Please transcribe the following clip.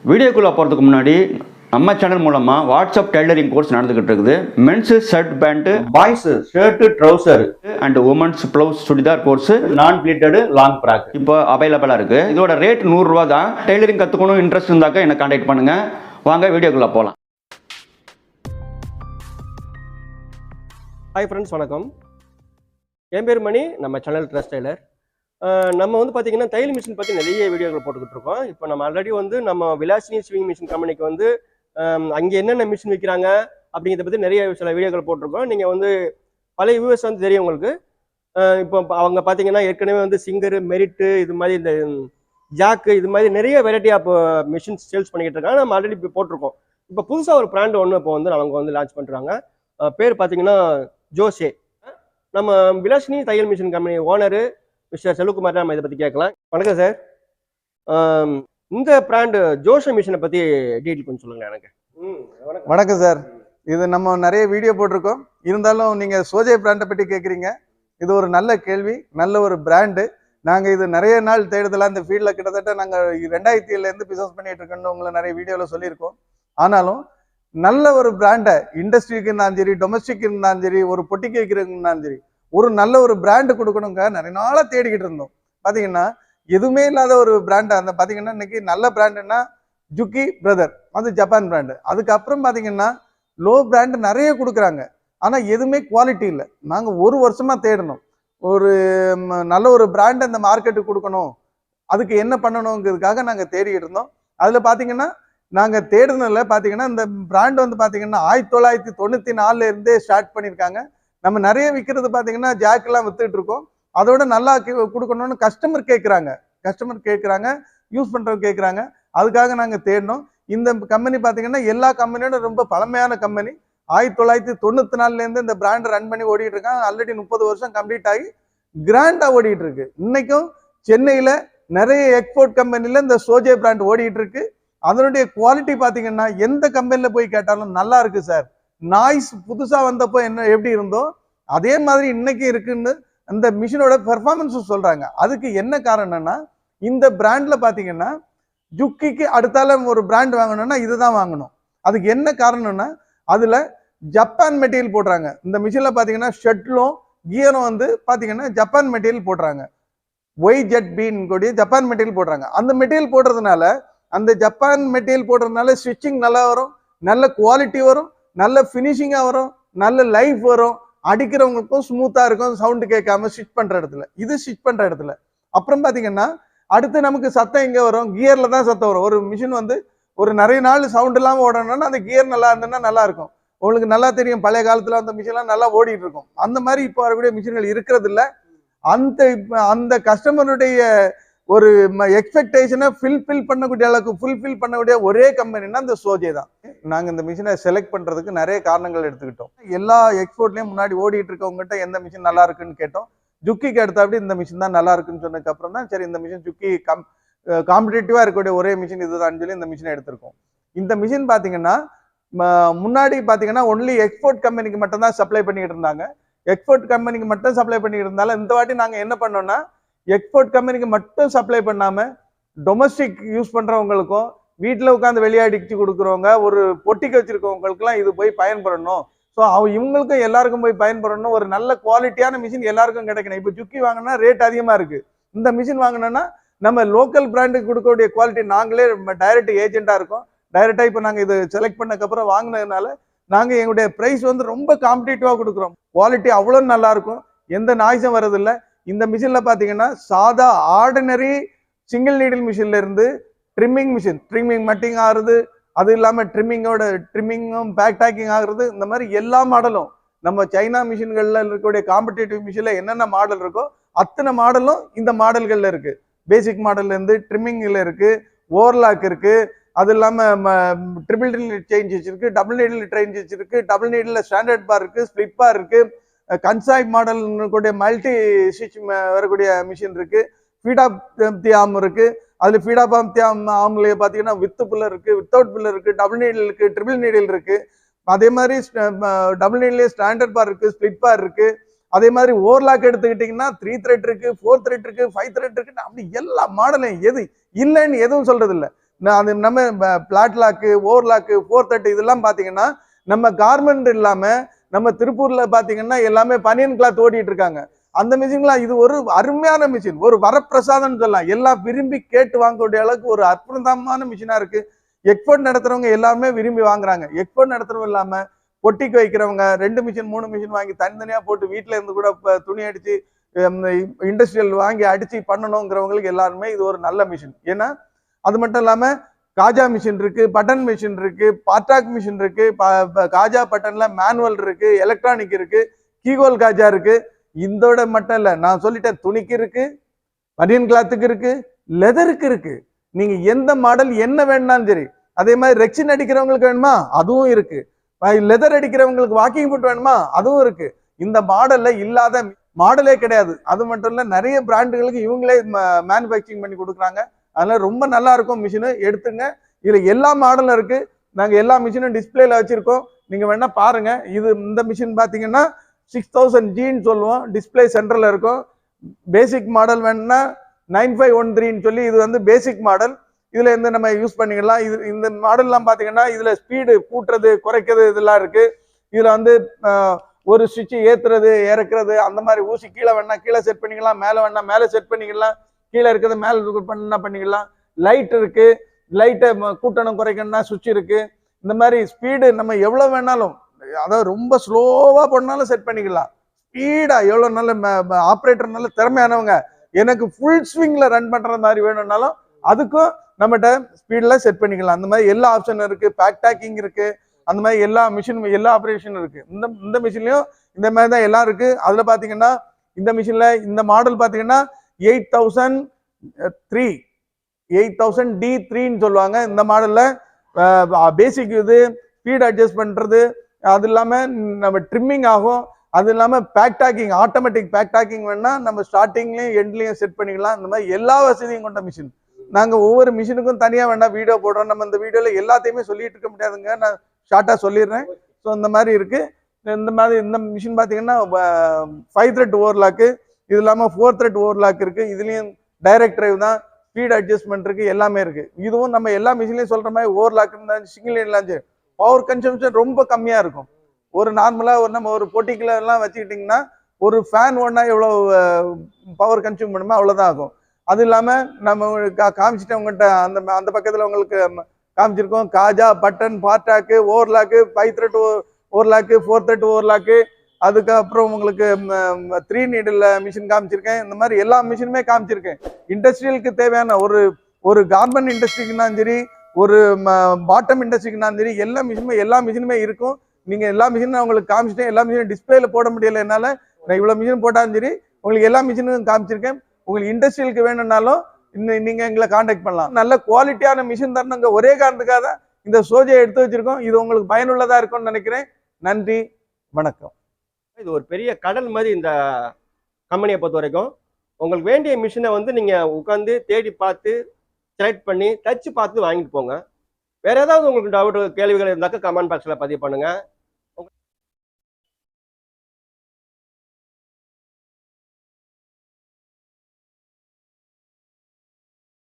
வீடியோக்குள்ளே போகிறதுக்கு முன்னாடி நம்ம சேனல் மூலமாக வாட்ஸ்அப் டெய்லரிங் கோர்ஸ் நடந்துகிட்டு இருக்குது. Men's shirt pant, boys shirt trouser and women's blouse churidar course, நான் ப்ளீட்டடு லாங் ஃப்ராக் இப்போ அவைலபிளாக இருக்குது. இதோட ரேட் 100 ரூபா தான். டெய்லரிங் கற்றுக்கணும் இன்ட்ரெஸ்ட் இருந்தாக்கா என்னை கான்டாக்ட் பண்ணுங்கள். வாங்க வீடியோக்குள்ளே போகலாம். ஹாய் ஃப்ரெண்ட்ஸ், வணக்கம். என் பேர் மணி. நம்ம சேனல் ட்ரெஸ் டெய்லர். நம்ம பார்த்தீங்கன்னா தையல் மிஷின் பற்றி நிறைய வீடியோக்கள் போட்டுக்கிட்டு இருக்கோம். இப்போ நம்ம ஆல்ரெடி நம்ம விலாசினி ஸ்விங் மிஷின் கம்பெனிக்கு அங்கே என்னென்ன மிஷின் விற்கிறாங்க அப்படிங்கிறத பற்றி நிறைய சில வீடியோக்கள் போட்டிருக்கோம். நீங்கள் பழைய வியூவர்ஸ் தெரியும் உங்களுக்கு. இப்போ அவங்க பார்த்தீங்கன்னா ஏற்கனவே சிங்கரு, மெரிட்டு, இது மாதிரி இந்த ஜாக்கு, இது மாதிரி நிறைய வெரைட்டி ஆஃப் மிஷின்ஸ் சேல்ஸ் பண்ணிக்கிட்டு இருக்காங்க. நம்ம ஆல்ரெடி இப்போ போட்டிருக்கோம். இப்போ புதுசாக ஒரு பிராண்ட் ஒன்று இப்போ அவங்க லான்ச் பண்ணுறாங்க. பேர் பார்த்தீங்கன்னா ஜோசே. நம்ம விலாசினி தையல் machine company owner mister Selvakumar நம்ம இதை பற்றி கேட்கலாம். வணக்கம் சார். இந்த பிராண்டு ஜோஷே மிஷினை பற்றி டீட்டெயில் கொஞ்சம் சொல்லுங்கள் எனக்கு. வணக்கம் சார். இது நம்ம நிறைய வீடியோ போட்டிருக்கோம். இருந்தாலும் நீங்கள் சோஜே பிராண்டை பற்றி கேட்குறீங்க. இது ஒரு நல்ல கேள்வி, நல்ல ஒரு பிராண்டு. நாங்கள் இது நிறைய நாள் தேடுதலாம். இந்த ஃபீல்டில் கிட்டத்தட்ட நாங்கள் 2007 பிஸ்னஸ் பண்ணிட்டு இருக்கோம்னு உங்களை நிறைய வீடியோவில் சொல்லியிருக்கோம். ஆனாலும் நல்ல ஒரு பிராண்டை இண்டஸ்ட்ரிக்கு இருந்தாலும் சரி, டொமஸ்டிக் இருந்தாலும் சரி, ஒரு பொட்டிக்கு வைக்கிறதுனாலும் சரி, ஒரு நல்ல ஒரு பிராண்டு கொடுக்கணுங்க நிறைய நாளாக தேடிக்கிட்டு இருந்தோம். பார்த்தீங்கன்னா எதுவுமே இல்லாத ஒரு பிராண்டு. அந்த பார்த்தீங்கன்னா இன்னைக்கு நல்ல பிராண்டுன்னா ஜுக்கி பிரதர், அது ஜப்பான் பிராண்டு. அதுக்கப்புறம் பார்த்தீங்கன்னா லோ பிராண்டு நிறைய கொடுக்குறாங்க. ஆனால் எதுவுமே குவாலிட்டி இல்லை. நாங்கள் ஒரு வருஷமாக தேடணும், ஒரு நல்ல ஒரு பிராண்டு அந்த மார்க்கெட்டுக்கு கொடுக்கணும், அதுக்கு என்ன பண்ணணுங்கிறதுக்காக நாங்கள் தேடிக்கிட்டு இருந்தோம். அதில் பார்த்தீங்கன்னா நாங்கள் தேடுனதுல பார்த்தீங்கன்னா இந்த பிராண்டு பார்த்தீங்கன்னா 1994 ஸ்டார்ட் பண்ணியிருக்காங்க. நம்ம நிறைய விற்கிறது பார்த்தீங்கன்னா ஜாக்கெல்லாம் வித்துட்டு இருக்கோம். அதோட நல்லா கொடுக்கணும்னு கஸ்டமர் கேட்குறாங்க, யூஸ் பண்ணுறவங்க கேட்குறாங்க. அதுக்காக நாங்கள் தேடினோம். இந்த கம்பெனி பார்த்தீங்கன்னா எல்லா கம்பெனியோட ரொம்ப பழமையான கம்பெனி. 1994 இந்த பிராண்டை ரன் பண்ணி ஓடிட்டு இருக்காங்க. ஆல்ரெடி 30 வருஷம் கம்ப்ளீட் ஆகி கிராண்டாக ஓடிட்டு இருக்கு. இன்னைக்கும் சென்னையில் நிறைய எக்ஸ்போர்ட் கம்பெனியில் இந்த சோஜே பிராண்ட் ஓடிட்டு இருக்கு. அதனுடைய குவாலிட்டி பார்த்தீங்கன்னா எந்த கம்பெனியில் போய் கேட்டாலும் நல்லா இருக்கு சார். நாய்ஸ் புதுசாக வந்தப்போ எப்படி இருந்தோ அதே மாதிரி இன்னைக்கு இருக்குன்னு அந்த மிஷினோட பெர்ஃபார்மன்ஸ் சொல்றாங்க. அதுக்கு என்ன காரணம்னா இந்த பிராண்ட்ல பார்த்தீங்கன்னா ஜுக்கிக்கு அடுத்தால ஒரு பிராண்ட் வாங்கணும்னா இதுதான் வாங்கணும். அதுக்கு என்ன காரணம்னா அதுல ஜப்பான் மெட்டீரியல் போடுறாங்க. இந்த மிஷின்ல பார்த்தீங்கன்னா ஷெட்லும் கியரும் பார்த்தீங்கன்னா ஜப்பான் மெட்டீரியல் போடுறாங்க. YZB கூடிய ஜப்பான் மெட்டீரியல் போடுறாங்க. அந்த மெட்டீரியல் போடுறதுனால, அந்த ஜப்பான் மெட்டீரியல் போடுறதுனால ஸ்டிச்சிங் நல்லா வரும், நல்ல குவாலிட்டி வரும், நல்ல ஃபினிஷிங்காக வரும், நல்ல லைஃப் வரும். அடிக்கிறவங்களுக்கும் ஸ்மூத்தாக இருக்கும், சவுண்டு கேட்காம ஸ்டிச் பண்ணுற இடத்துல. இது ஸ்டிச் பண்ணுற இடத்துல அப்புறம் பார்த்தீங்கன்னா அடுத்து நமக்கு சத்தம் எங்கே வரும்? கியரில் தான் சத்தம் வரும். ஒரு மிஷின் ஒரு நிறைய நாள் சவுண்ட் இல்லாமல் ஓடணும்னா அந்த கியர் நல்லா இருந்ததுன்னா நல்லா இருக்கும். உங்களுக்கு நல்லா தெரியும், பழைய காலத்தில் அந்த மிஷின்லாம் நல்லா ஓடிட்டு இருக்கும். அந்த மாதிரி இப்போ வரக்கூடிய மிஷின்கள் இருக்கிறது இல்லை. அந்த கஸ்டமருடைய ஒரு எக்ஸ்பெக்டேஷனை ஃபுல்ஃபில் பண்ணக்கூடிய ஒரே கம்பெனின்னா இந்த சோஜே தான். நாங்கள் இந்த மிஷினை செலக்ட் பண்ணுறதுக்கு நிறைய காரணங்கள் எடுத்துக்கிட்டோம். எல்லா எக்ஸ்போர்ட்லேயும் முன்னாடி ஓடிட்டு இருக்கவங்ககிட்ட எந்த மிஷின் நல்லா இருக்குன்னு கேட்டோம். ஜுக்கிக்கு அடுத்தாப்படி இந்த மிஷின் தான் நல்லா இருக்குன்னு சொன்னதுக்கு அப்புறம் தான் சரி இந்த மிஷின் ஜுக்கி காம்படிட்டிவாக இருக்கக்கூடிய ஒரே மிஷின் இதுதான் சொல்லி இந்த மிஷினை எடுத்திருக்கோம். இந்த மிஷின் பார்த்தீங்கன்னா முன்னாடி பார்த்தீங்கன்னா ஒன்லி எக்ஸ்போர்ட் கம்பெனிக்கு மட்டும் தான் சப்ளை பண்ணிட்டு இருந்தாங்க. எக்ஸ்போர்ட் கம்பெனிக்கு மட்டும் சப்ளை பண்ணிட்டு இருந்தாலும் இந்த வாட்டி நாங்கள் என்ன பண்ணோம்னா எக்ஸ்போர்ட் கம்பெனிக்கு மட்டும் சப்ளை பண்ணாமல் டொமஸ்டிக் யூஸ் பண்ணுறவங்களுக்கும், வீட்டில் உட்காந்து வெளியாடிச்சு கொடுக்குறவங்க, ஒரு பொட்டிக்கு வச்சிருக்கவங்களுக்குலாம் இது போய் பயன்படணும். ஸோ இவங்களுக்கும் எல்லாருக்கும் போய் பயன்படணும். ஒரு நல்ல குவாலிட்டியான மிஷின் எல்லாருக்கும் கிடைக்கணும். இப்போ ஜுக்கி வாங்கினா ரேட் அதிகமாக இருக்குது. இந்த மிஷின் வாங்கினோன்னா நம்ம லோக்கல் பிராண்டுக்கு கொடுக்கக்கூடிய குவாலிட்டி நாங்களே டைரக்ட் ஏஜென்ட்டாக இருக்கோம். டைரெக்டாக இப்போ நாங்கள் இது செலக்ட் பண்ணக்கப்புறம் வாங்கினதுனால நாங்கள் எங்களுடைய ப்ரைஸ் ரொம்ப காம்படிட்டிவாக கொடுக்குறோம். குவாலிட்டி அவ்வளோ நல்லா இருக்கும், எந்த நாய்ஸும் வரதில்லை. இந்த மிஷினில் பார்த்தீங்கன்னா சாதா ஆர்டினரி சிங்கிள் நீடில் மிஷின்ல இருந்து ட்ரிம்மிங் மட்டிங் ஆகுறது, அது இல்லாமல் ட்ரிம்மிங்கும் பேக் டேக்கிங் ஆகுறது, இந்த மாதிரி எல்லா மாடலும் நம்ம சைனா மிஷின்களில் இருக்கக்கூடிய காம்படிட்டிவ் மிஷினில் என்னென்ன மாடல் இருக்கோ அத்தனை மாடலும் இந்த மாடல்களில் இருக்கு. பேசிக் மாடல்ல இருந்து ட்ரிம்மிங்கில் இருக்கு, ஓவர்லாக் இருக்கு, அது இல்லாமல் ட்ரிபிள் நீடில் சேஞ்சஸ் இருக்கு, டபுள் நீடில் சேஞ்சஸ் இருக்கு, டபுள் நீடில் ஸ்டாண்டர்ட் பார் இருக்கு, ஸ்பிளிட் பார் இருக்கு, கன்சாய் மாடல் கூடிய மல்டி ஸ்டிச் வரக்கூடிய மிஷின் இருக்கு, ஃபீடாப் ஆம் இருக்கு. அதுல ஃபீடாப் ஆம்ல பாத்தீங்கன்னா வித் பில்லர் இருக்கு, வித்தவுட் பில்லர் இருக்கு, டபுள் நீடில் இருக்கு, ட்ரிபிள் நீடில் இருக்கு. அதே மாதிரி டபுள் நீடிலே ஸ்டாண்டர்ட் பார் இருக்கு, ஸ்பிளிட் பார் இருக்கு. அதே மாதிரி ஓவர்லாக் எடுத்துக்கிட்டீங்கன்னா 3 த்ரெட் இருக்கு, 4 த்ரெட் இருக்கு, 5 த்ரெட் இருக்கு. அப்படி எல்லா மாடலையும் எது இல்லைன்னு எதுவும் சொல்றது இல்லை. அது நம்ம பிளாட் லாக்கு, ஓவர் லாக்கு, 430 இதெல்லாம் பாத்தீங்கன்னா நம்ம கார்மெண்ட் இல்லாம நம்ம திருப்பூர்ல பாத்தீங்கன்னா எல்லாமே பனியன் கிளாத் ஓட்டிட்டு இருக்காங்க. அந்த மிஷின்லாம் இது ஒரு அருமையான மிஷின், ஒரு வரப்பிரசாதம்னு சொல்லலாம். எல்லாம் விரும்பி கேட்டு வாங்கக்கூடிய அளவுக்கு ஒரு அற்புதமான மிஷினா இருக்கு. எக்ஸ்போர்ட் நடத்துறவங்க எல்லாருமே விரும்பி வாங்குறாங்க. எக்ஸ்போர்ட் நடத்துறவங்க இல்லாம பொட்டிக்கு வைக்கிறவங்க 2 மிஷின் 3 மிஷின் வாங்கி தனித்தனியா போட்டு வீட்டுல இருந்து கூட துணி அடிச்சு இண்டஸ்ட்ரியல் வாங்கி அடிச்சு பண்ணணுங்கிறவங்களுக்கு எல்லாருமே இது ஒரு நல்ல மிஷின். ஏன்னா அது மட்டும் இல்லாம காஜா மிஷின் இருக்கு, பட்டன் மிஷின் இருக்கு, பாட்டாக் மிஷின் இருக்கு, காஜா பட்டன்ல மேனுவல் இருக்கு, எலக்ட்ரானிக் இருக்கு, கீகோல் காஜா இருக்கு. இதோட மட்டும் இல்ல, நான் சொல்லிட்டேன், துணிக்கு இருக்கு, பனியன் கிளாத்துக்கு இருக்கு, லெதருக்கு இருக்கு. நீங்க எந்த மாடல் என்ன வேணும்னாலும் சரி. அதே மாதிரி ரெக்சின் அடிக்கிறவங்களுக்கு வேணுமா அதுவும் இருக்கு. லெதர் அடிக்கிறவங்களுக்கு வாக்கிங் புட் வேணுமா அதுவும் இருக்கு. இந்த மாடல்ல இல்லாத மாடலே கிடையாது. அது மட்டும் இல்ல, நிறைய பிராண்டுகளுக்கு இவங்களே மேனுபேக்சரிங் பண்ணி கொடுக்குறாங்க. அதனால ரொம்ப நல்லா இருக்கும் மிஷினு, எடுத்துங்க. இதுல எல்லா மாடலும் இருக்கு. நாங்க எல்லா மிஷினும் டிஸ்பிளேல வச்சிருக்கோம், நீங்க வேணா பாருங்க. இந்த மிஷின் பாத்தீங்கன்னா 6000Gன்னு சொல்லுவோம், டிஸ்பிளே சென்டர்ல இருக்கும். பேசிக் மாடல் வேணும்னா 9513 சொல்லி இது வந்து பேசிக் மாடல். இதுல இருந்து நம்ம யூஸ் பண்ணிக்கலாம். இது இந்த மாடல்லாம் பாத்தீங்கன்னா இதுல ஸ்பீடு கூட்டுறது குறைக்கிறது இதெல்லாம் இருக்கு. இதுல வந்து ஒரு சுவிட்ச் ஏத்துறது இறக்குறது, அந்த மாதிரி ஊசி கீழே வேணா கீழே செட் பண்ணிக்கலாம், மேலே வேணா மேலே செட் பண்ணிக்கலாம், கீழே இருக்கிறது மேலே பண்ணா பண்ணிக்கலாம். லைட் இருக்கு, லைட்டை கூட்டணும் குறைக்கணும்னா சுவிட்ச் இருக்கு. இந்த மாதிரி ஸ்பீடு நம்ம எவ்வளவு வேணாலும், அதாவது ரொம்ப ஸ்லோவா பண்ணாலும் செட் பண்ணிக்கலாம். ஸ்பீடா எவ்வளவு நல்ல ஆப்ரேட்டர் நல்ல திறமையானவங்க, எனக்கு ஃபுல் ஸ்விங்ல ரன் பண்ற மாதிரி வேணும்னாலும் அதுக்கும் நம்மகிட்ட ஸ்பீட்ல செட் பண்ணிக்கலாம். அந்த மாதிரி எல்லா ஆப்ஷன் இருக்கு, பேக் டாக்கிங் இருக்கு, அந்த மாதிரி எல்லா மிஷின் எல்லா ஆப்ரேஷனும் இருக்கு. இந்த மிஷின்லயும் இந்த மாதிரி தான் எல்லாம் இருக்கு. அதுல பாத்தீங்கன்னா இந்த மிஷின்ல இந்த மாடல் பாத்தீங்கன்னா 8003 சொல்லுவாங்க. இந்த மாடல்ல பேசிக் இது ஸ்பீட் அட்ஜஸ்ட் பண்றது, அது இல்லாம நம்ம ட்ரிம்மிங் ஆகும். அது இல்லாம back tacking, automatic back tacking வேணா நம்ம ஸ்டார்டிங்லயும் எண்ட்லயும் செட் பண்ணிக்கலாம். இந்த மாதிரி எல்லா வசதியும் கொண்ட மிஷின். நாங்க ஒவ்வொரு மிஷினுக்கும் தனியா வேணா வீடியோ போடுறோம். நம்ம இந்த வீடியோல எல்லாத்தையுமே சொல்லிட்டு இருக்க முடியாதுங்க, நான் ஷார்ட்டா சொல்லிடுறேன். ஸோ இந்த மாதிரி இருக்கு. இந்த மிஷின் பாத்தீங்கன்னா 5 த்ரெட் ஓவர்லாக்கு, இது இல்லாம 4 த்ரெட் ஓவர்லாக் இருக்கு. இதுலயும் டைரக்ட் டிரைவ் தான், ஸ்பீட் அட்ஜஸ்ட்மெண்ட் இருக்கு, எல்லாமே இருக்கு. இதுவும் நம்ம எல்லா மிஷின்லயும் சொல்ற மாதிரி ஓவர்லாக் இருந்தாலும் சிங்கிள் லைன்லாம் பவர் கன்சம்ஷன் ரொம்ப கம்மியா இருக்கும். ஒரு நார்மலா நம்ம ஒரு பொட்டிக்குள்ள எல்லாம் வச்சுக்கிட்டீங்கன்னா ஒரு ஃபேன் ஓடனா எவ்வளவு பவர் கன்சியூம் பண்ணுமோ அவ்வளவுதான் ஆகும். அது இல்லாம நம்ம காமிச்சிட்டேன் உங்கள்கிட்ட, அந்த பக்கத்துல உங்களுக்கு காமிச்சிருக்கோம். காஜா, button, bartack, overlock, 5 thread overlock, 4 thread overlock, அதுக்கப்புறம் உங்களுக்கு 3 நீடில் மிஷின் காமிச்சிருக்கேன். இந்த மாதிரி எல்லா மிஷினுமே காமிச்சிருக்கேன். இண்டஸ்ட்ரியலுக்கு தேவையான ஒரு கார்மெண்ட் இண்டஸ்ட்ரிக்குனாலும் சரி, ஒரு பாட்டம் இண்டஸ்ட்ரிக்குனாலும் சரி, எல்லா மிஷினுமே இருக்கும். நீங்க எல்லா மிஷினும் உங்களுக்கு காமிச்சிட்டேன். எல்லா மிஷினும் டிஸ்பிளேல போட முடியல என்னால, நான் இவ்வளவு மிஷின் போட்டாலும் சரி உங்களுக்கு எல்லா மிஷினும் காமிச்சிருக்கேன். உங்களுக்கு இண்டஸ்ட்ரியலுக்கு வேணும்னாலும் நீங்க எங்களை கான்டாக்ட் பண்ணலாம். நல்ல குவாலிட்டியான மிஷின் தரணுங்க, ஒரே காரணத்துக்காக தான் இந்த சோஜையை எடுத்து வச்சிருக்கோம். இது உங்களுக்கு பயனுள்ளதா இருக்கும்னு நினைக்கிறேன். நன்றி, வணக்கம். இது ஒரு பெரிய கடல் மாதிரி இந்த கம்பெனியை பொறுத்த வரைக்கும். உங்களுக்கு வேண்டிய மிஷினை வந்து நீங்க உட்காந்து தேடி பார்த்து செலக்ட் பண்ணி தச்சு பார்த்து வாங்கிட்டு போங்க. வேற ஏதாவது உங்களுக்கு டவுட் கேள்விகள் இருந்தாக்க கமெண்ட் பாக்ஸ்ல பதிவு பண்ணுங்க.